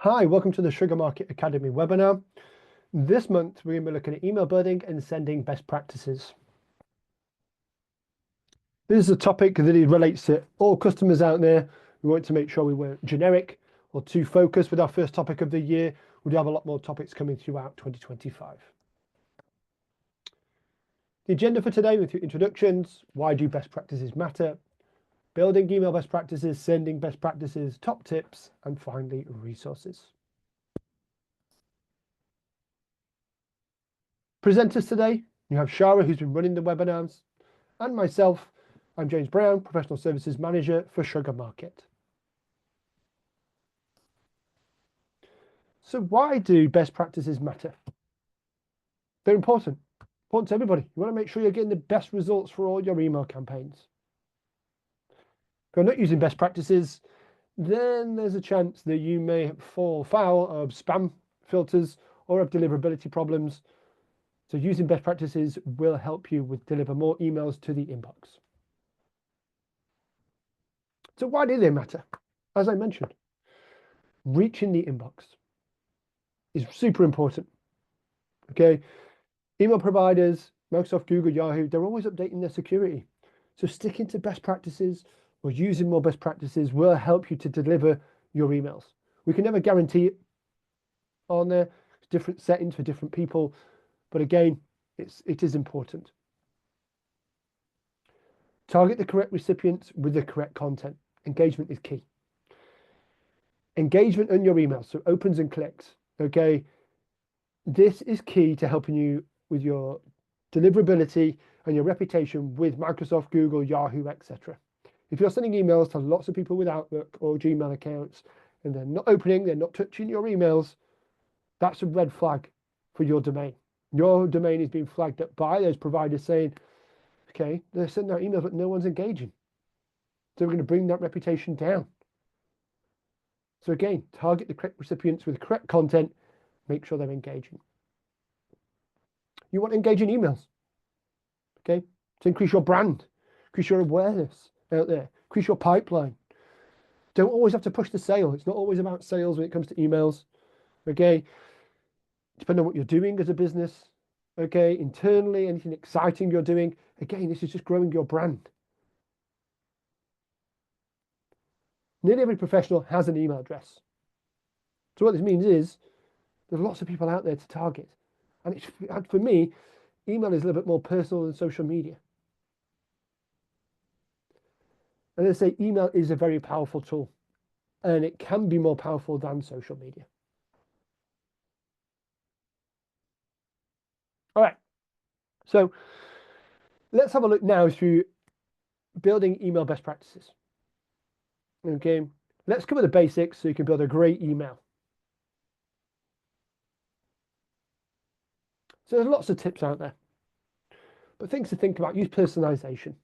Hi, welcome to the Sugar Market Academy webinar. This month, we're going to be looking at email building and sending best practices. This is a topic that relates to all customers out there. We want to make sure we weren't generic or too focused with our first topic of the year. We do have a lot more topics coming throughout 2025. The agenda for today with your introductions: why do best practices matter? Building email best practices, sending best practices, top tips, and finally, resources. Presenters today, you have Shara, who's been running the webinars, and myself. I'm James Brown, Professional Services Manager for Sugar Market. So why do best practices matter? They're important to everybody. You want to make sure you're getting the best results for all your email campaigns. If you're not using best practices, then there's a chance that you may fall foul of spam filters or of deliverability problems. So using best practices will help you deliver more emails to the inbox. So why do they matter? As I mentioned, reaching the inbox is super important. Okay, email providers, Microsoft, Google, Yahoo, they're always updating their security. So sticking to best practices or using more best practices will help you to deliver your emails. We can never guarantee it on there. Different settings for different people, but again, it is important. Target the correct recipients with the correct content. Engagement is key. Engagement on your emails, so opens and clicks. Okay, this is key to helping you with your deliverability and your reputation with Microsoft, Google, Yahoo, etc. If you're sending emails to lots of people with Outlook or Gmail accounts and they're not opening, they're not touching your emails, that's a red flag for your domain. Your domain is being flagged up by those providers saying, okay, they're sending out emails, but no one's engaging. So we're going to bring that reputation down. So again, target the correct recipients with the correct content, make sure they're engaging. You want engaging emails, okay, to increase your brand, increase your awareness out there, increase your pipeline. Don't always have to push the sale. It's not always about sales when it comes to emails, okay? Depending on what you're doing as a business, okay, internally, anything exciting you're doing, again, this is just growing your brand. Nearly every professional has an email address. So what this means is there's lots of people out there to target. And for me, email is a little bit more personal than social media. And they say email is a very powerful tool, and it can be more powerful than social media. All right, so let's have a look now through building email best practices. Okay, let's cover the basics so you can build a great email. So there's lots of tips out there, but things to think about: use personalization.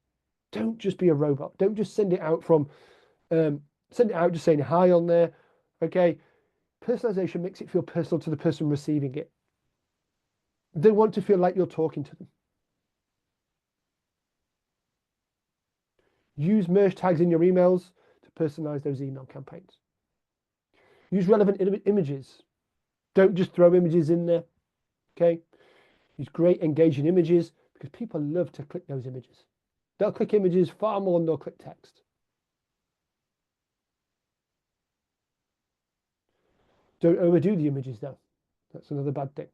Don't just be a robot. Don't just send it out just saying hi on there. Okay, personalization makes it feel personal to the person receiving it. They want to feel like you're talking to them. Use merge tags in your emails to personalize those email campaigns. Use relevant images. Don't just throw images in there. Okay, use great engaging images because people love to click those images. They'll click images far more than they'll click text. Don't overdo the images though. That's another bad thing.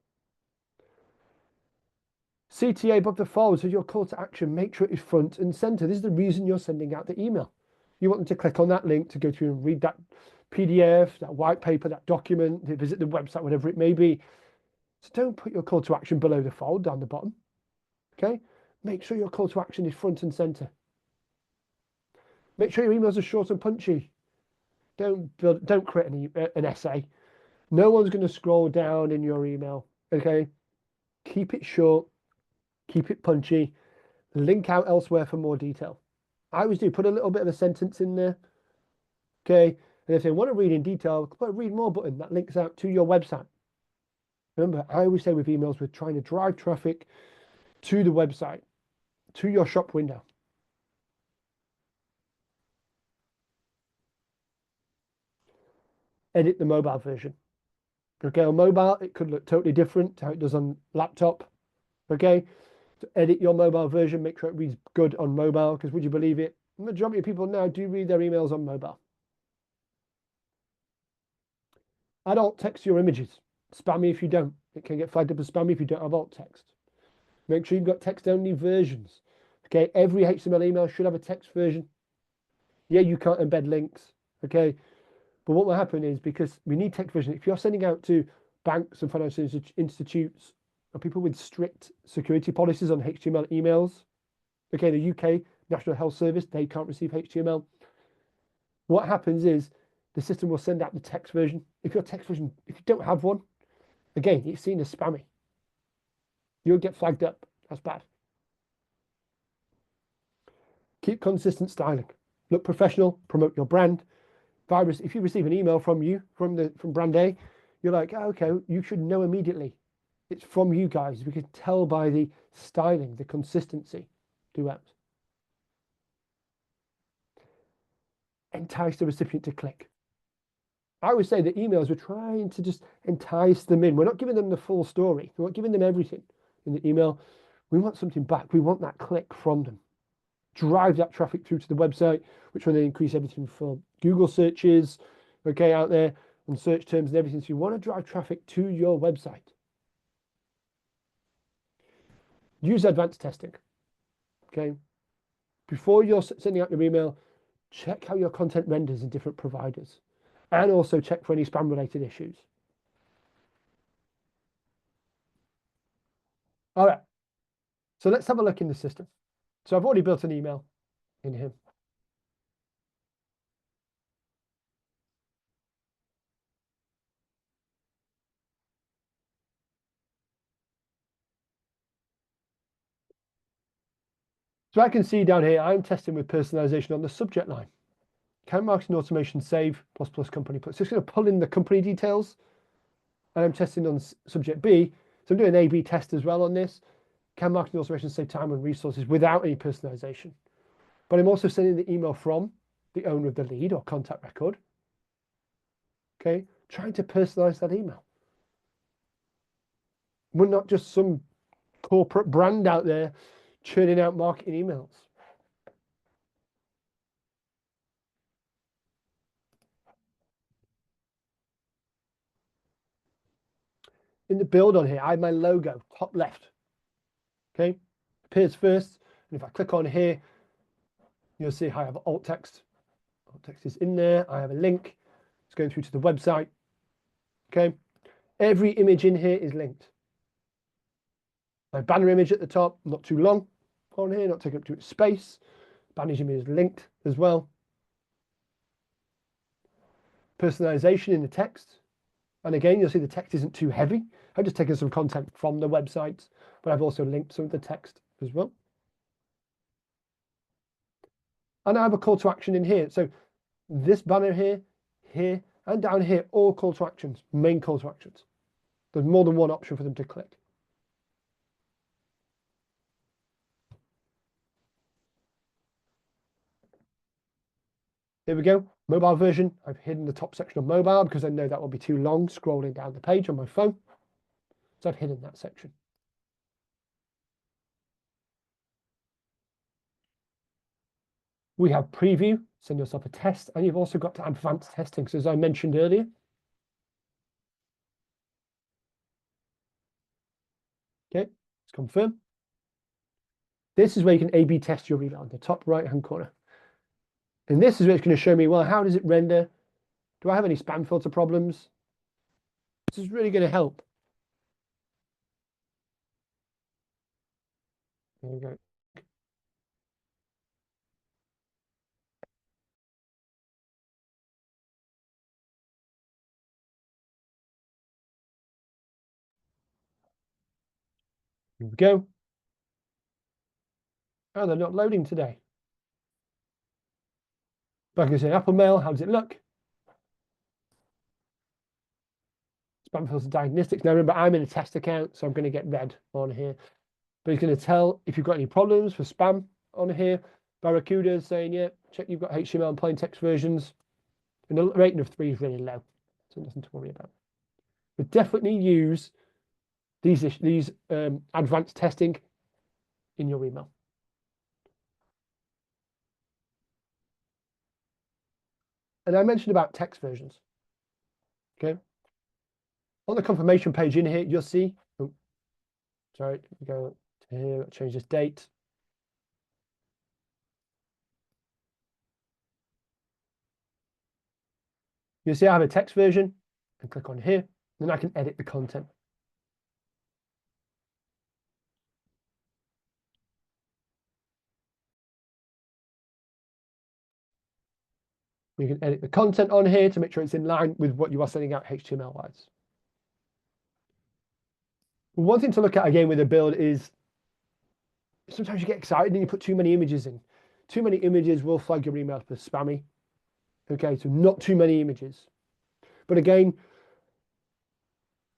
CTA above the fold, so your call to action, make sure it is front and center. This is the reason you're sending out the email. You want them to click on that link to go through and read that PDF, that white paper, that document, to visit the website, whatever it may be. So don't put your call to action below the fold down the bottom. Okay? Make sure your call to action is front and center. Make sure your emails are short and punchy. Don't create an essay. No one's going to scroll down in your email. Okay? Keep it short. Keep it punchy. Link out elsewhere for more detail. I always do put a little bit of a sentence in there. Okay. And if they want to read in detail, put a read more button that links out to your website. Remember, I always say with emails, we're trying to drive traffic to the website, to your shop window. edit the mobile version. Okay, on mobile, it could look totally different to how it does on laptop. Okay, so edit your mobile version, make sure it reads good on mobile, because would you believe it? The majority of people now do read their emails on mobile. Adult text your images. Spammy if you don't. It can get flagged up as spammy if you don't have alt text. Make sure you've got text-only versions. Okay, every HTML email should have a text version. Yeah, you can't embed links. Okay, but what will happen is, because we need text version, if you're sending out to banks and financial institutes and people with strict security policies on HTML emails, okay, the UK National Health Service, they can't receive HTML. What happens is the system will send out the text version. If your text version, if you don't have one, again, it's seen as spammy. You'll get flagged up. That's bad. Keep consistent styling. Look professional. Promote your brand. If you receive an email from brand A, you're like, oh, okay, you should know immediately. It's from you guys. We can tell by the styling, the consistency throughout. Entice the recipient to click. I would say that emails, we're trying to just entice them in. We're not giving them the full story. We're not giving them everything in the email. We want something back. We want that click from them. Drive that traffic through to the website, which will then increase everything for Google searches, okay, out there, and search terms and everything. So you want to drive traffic to your website. Use advanced testing, okay? Before you're sending out your email, check how your content renders in different providers, and also check for any spam-related issues. All right, so let's have a look in the system. So I've already built an email in here. So I can see down here, I'm testing with personalization on the subject line. Account marketing automation save ++ company. So it's just going to pull in the company details. And I'm testing on subject B. So I'm doing an A/B test as well on this. Can marketing automation save time and resources without any personalization? But I'm also sending the email from the owner of the lead or contact record. Okay, trying to personalize that email. We're not just some corporate brand out there churning out marketing emails. In the build on here, I have my logo, top left. Okay, appears first. And if I click on here, you'll see I have alt text. Alt text is in there. I have a link. It's going through to the website. Okay, every image in here is linked. My banner image at the top, not too long on here, not taking up too much space. Banner image is linked as well. Personalization in the text. And again, you'll see the text isn't too heavy. I've just taken some content from the website, but I've also linked some of the text as well. And I have a call to action in here. So this banner here, here, and down here, all call to actions, main call to actions. There's more than one option for them to click. Here we go, mobile version. I've hidden the top section of mobile because I know that will be too long scrolling down the page on my phone. So I've hidden that section. We have preview, send yourself a test, and you've also got advanced testing. So as I mentioned earlier, okay, let's confirm. This is where you can A/B test your email in the top right-hand corner. And this is where it's going to show me, well, how does it render? Do I have any spam filter problems? This is really going to help. There we go. Here we go. Oh, they're not loading today. But I can say Apple Mail, how does it look? Spam filter diagnostics. Now remember, I'm in a test account, so I'm going to get red on here. But it's going to tell if you've got any problems for spam on here. Barracuda is saying, yeah, check you've got HTML and plain text versions. And the rating of 3 is really low. So nothing to worry about. But definitely use these advanced testing in your email. And I mentioned about text versions. Okay. On the confirmation page in here, you'll see, oh, sorry, go to here, change this date. You'll see I have a text version, and click on here, then I can edit the content. You can edit the content on here to make sure it's in line with what you are sending out HTML-wise. One thing to look at again with a build is sometimes you get excited and you put too many images in. Too many images will flag your email as spammy. Okay, so not too many images. But again,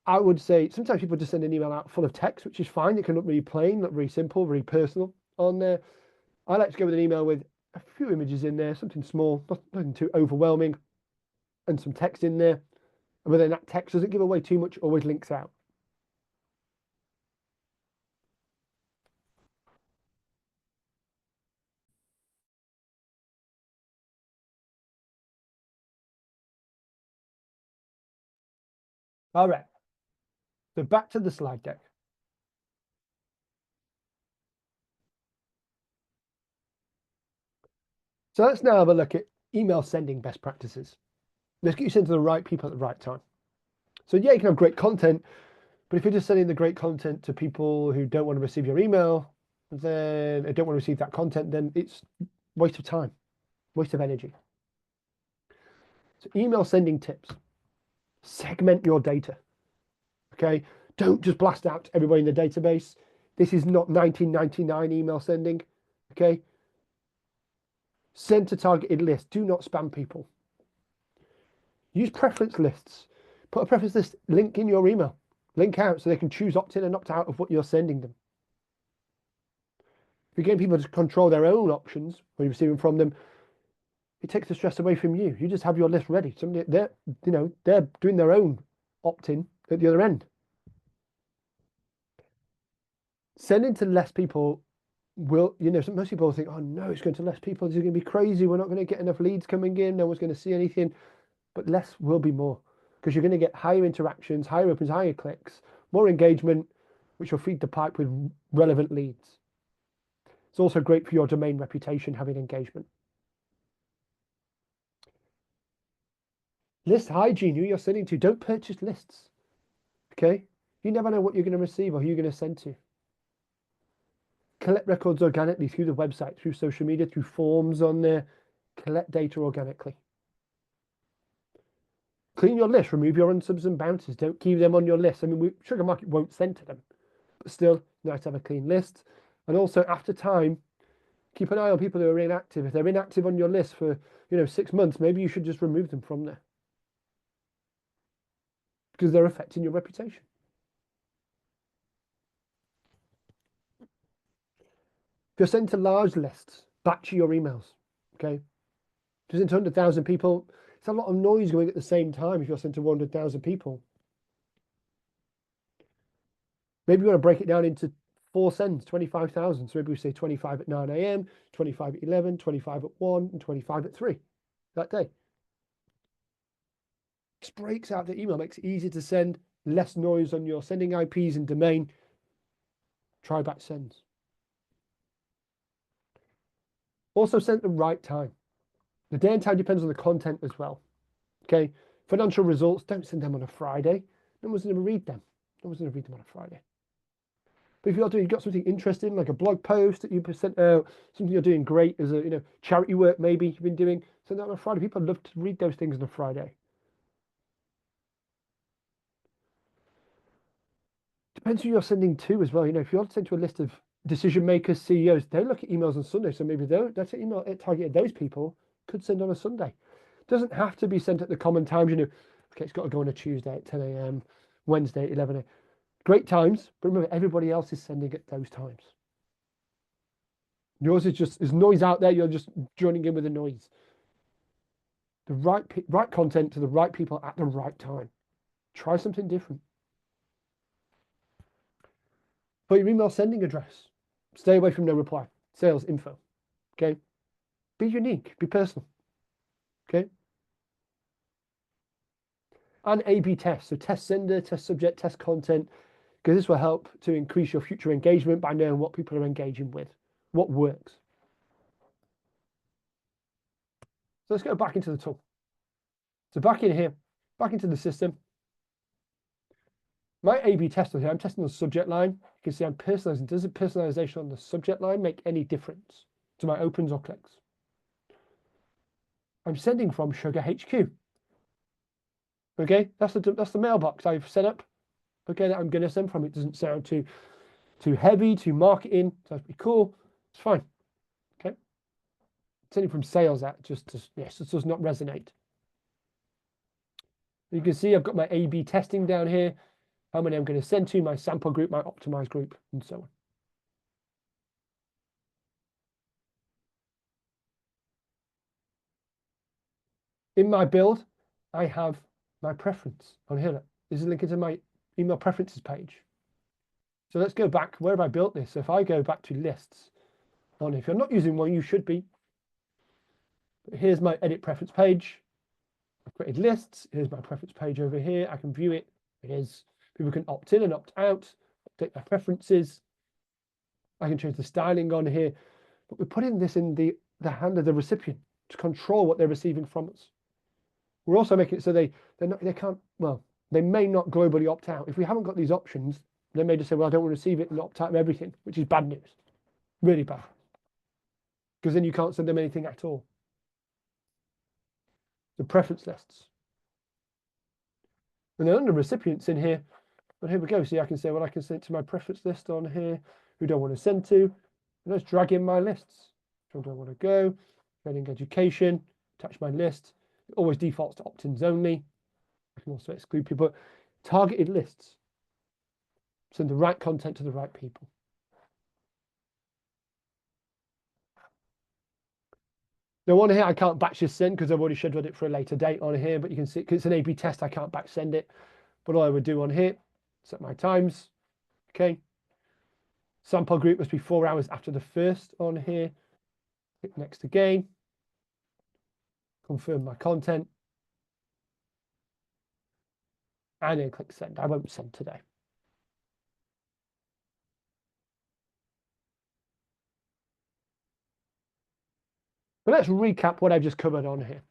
I would say sometimes people just send an email out full of text, which is fine. It can look really plain, look very simple, very personal on there. I like to go with an email with a few images in there, something small, nothing too overwhelming, and some text in there. But then that text doesn't give away too much, always links out. All right, so back to the slide deck. So let's now have a look at email sending best practices. Let's get you sent to the right people at the right time. So yeah, you can have great content, but if you're just sending the great content to people who don't want to receive your email, then they don't want to receive that content, then it's waste of time, waste of energy. So email sending tips. Segment your data. Okay, don't just blast out to everybody in the database. This is not 1999 email sending. Okay, send to targeted lists. Do not spam people. Use preference lists. Put a preference list link in your email. Link out so they can choose opt in and opt out of what you're sending them. If you're getting people to control their own options when you're receiving from them, it takes the stress away from you. You just have your list ready. Somebody they're doing their own opt-in at the other end. Sending to less people will, most people think, oh no, it's going to less people. This is going to be crazy. We're not going to get enough leads coming in. No one's going to see anything. But less will be more because you're going to get higher interactions, higher opens, higher clicks, more engagement, which will feed the pipe with relevant leads. It's also great for your domain reputation, having engagement. List hygiene, who you're sending to. Don't purchase lists. Okay? You never know what you're going to receive or who you're going to send to. Collect records organically through the website, through social media, through forms on there. Collect data organically. Clean your list. Remove your unsubs and bounces. Don't keep them on your list. I mean, Sugar Market won't send to them. But still, nice to have a clean list. And also, after time, keep an eye on people who are inactive. If they're inactive on your list for, 6 months, maybe you should just remove them from there. Because they're affecting your reputation. If you're sending to large lists, batch your emails, okay? If you're sending to 100,000 people, it's a lot of noise going at the same time if you're sending to 100,000 people. Maybe you want to break it down into 4 sends, 25,000. So maybe we say 25 at 9 a.m., 25 at 11, 25 at 1, and 25 at 3 that day. Just breaks out the email, makes it easier to send, less noise on your sending IPs and domain. Try batch sends. Also send at the right time. The day and time depends on the content as well. Okay, financial results, don't send them on a Friday. No one's going to read them. No one's going to read them on a Friday. But if you've got something interesting, like a blog post that you sent out, something you're doing great as a charity work maybe you've been doing, send that on a Friday. People love to read those things on a Friday. Depends who you're sending to as well. If you're sending to a list of decision makers, CEOs, they look at emails on Sunday. So maybe that's an email targeted those people could send on a Sunday. It doesn't have to be sent at the common times. Okay, it's got to go on a Tuesday at 10 a.m., Wednesday at 11 a.m. Great times, but remember, everybody else is sending at those times. Yours is just, there's noise out there, you're just joining in with the noise. the right content to the right people at the right time. Try something different. Put your email sending address. Stay away from no reply. Sales info. Okay. Be unique. Be personal. Okay. And A/B test. So test sender, test subject, test content, because this will help to increase your future engagement by knowing what people are engaging with, what works. So let's go back into the tool. So back in here, back into the system. My A/B tester here, I'm testing the subject line. You can see I'm personalizing. Does the personalization on the subject line make any difference to my opens or clicks? I'm sending from Sugar HQ. Okay, that's the mailbox I've set up. Okay, that I'm going to send from. It doesn't sound too heavy, too marketing. Sounds pretty cool. It's fine. Okay, sending from sales at just does not resonate. You can see I've got my A/B testing down here. How many I'm going to send to my sample group, my optimized group, and so on. In my build, I have my preference on here. This is linked to my email preferences page. So let's go back. Where have I built this? So if I go back to lists, and if you're not using one, you should be. But here's my edit preference page. I've created lists. Here's my preference page over here. I can view it. People can opt in and opt out, update their preferences. I can change the styling on here, but we're putting this in the hand of the recipient to control what they're receiving from us. We're also making it so they may not globally opt out. If we haven't got these options, they may just say, well, I don't want to receive it and opt out of everything, which is bad news. Really bad. Because then you can't send them anything at all. The preference lists. And then under recipients in here, and here we go. See, I can say, well, I can send it to my preference list on here, who do I want to send to? And let's drag in my lists. Where do I want to go? Training education, attach my list. It always defaults to opt-ins only. I can also exclude people. Targeted lists. Send the right content to the right people. Now on here, I can't batch this send because I've already scheduled it for a later date on here, but you can see, because it's an A/B test, I can't batch send it. But all I would do on here, set my times. Okay. Sample group must be 4 hours after the first on here. Click next again. Confirm my content. And then click send. I won't send today. But let's recap what I've just covered on here.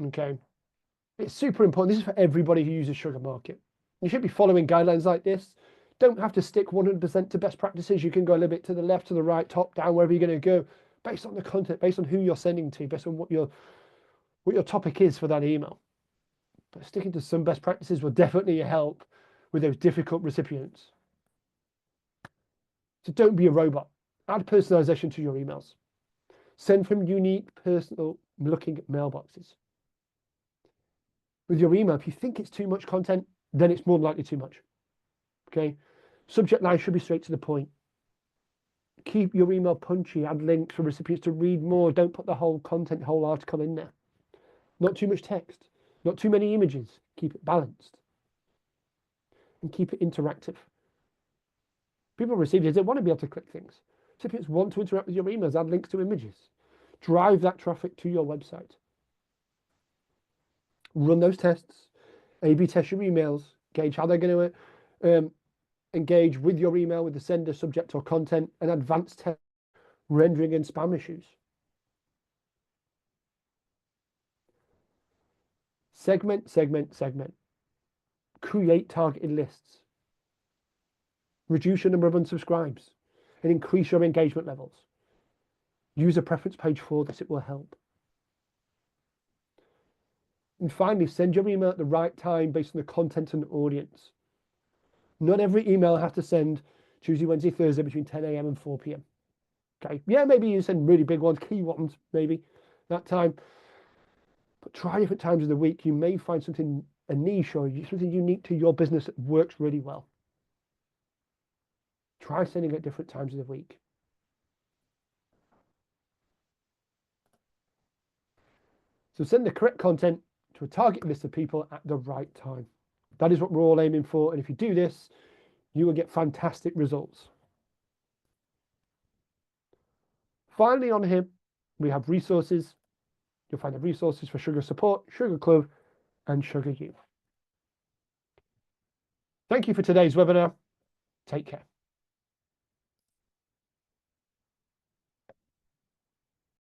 Okay. It's super important. This is for everybody who uses SugarMarket. You should be following guidelines like this. Don't have to stick 100% to best practices. You can go a little bit to the left, to the right, top, down, wherever you're going to go, based on the content, based on who you're sending to, based on what your topic is for that email. But sticking to some best practices will definitely help with those difficult recipients. So don't be a robot. Add personalization to your emails. Send from unique, personal looking mailboxes. With your email, if you think it's too much content, then it's more than likely too much. Okay. Subject line should be straight to the point. Keep your email punchy. Add links for recipients to read more. Don't put the whole content, whole article in there. Not too much text. Not too many images. Keep it balanced. And keep it interactive. People receive it. They want to be able to click things. Recipients want to interact with your emails. Add links to images. Drive that traffic to your website. Run those tests. A/B test your emails. Gauge how they're going to engage with your email, with the sender, subject, or content, and advanced test rendering and spam issues. Segment, segment, segment. Create targeted lists. Reduce your number of unsubscribes and increase your engagement levels. Use a preference page for this. It will help. And finally, send your email at the right time based on the content and audience. Not every email has to send Tuesday, Wednesday, Thursday between 10 a.m. and 4 p.m. Okay. Yeah, maybe you send really big ones, key ones, maybe that time. But try different times of the week. You may find something, a niche or something unique to your business that works really well. Try sending at different times of the week. So send the correct content to a target list of people at the right time. That is what we're all aiming for. And if you do this, you will get fantastic results. Finally, on here, we have resources. You'll find the resources for Sugar Support, Sugar Club, and Sugar You. Thank you for today's webinar. Take care.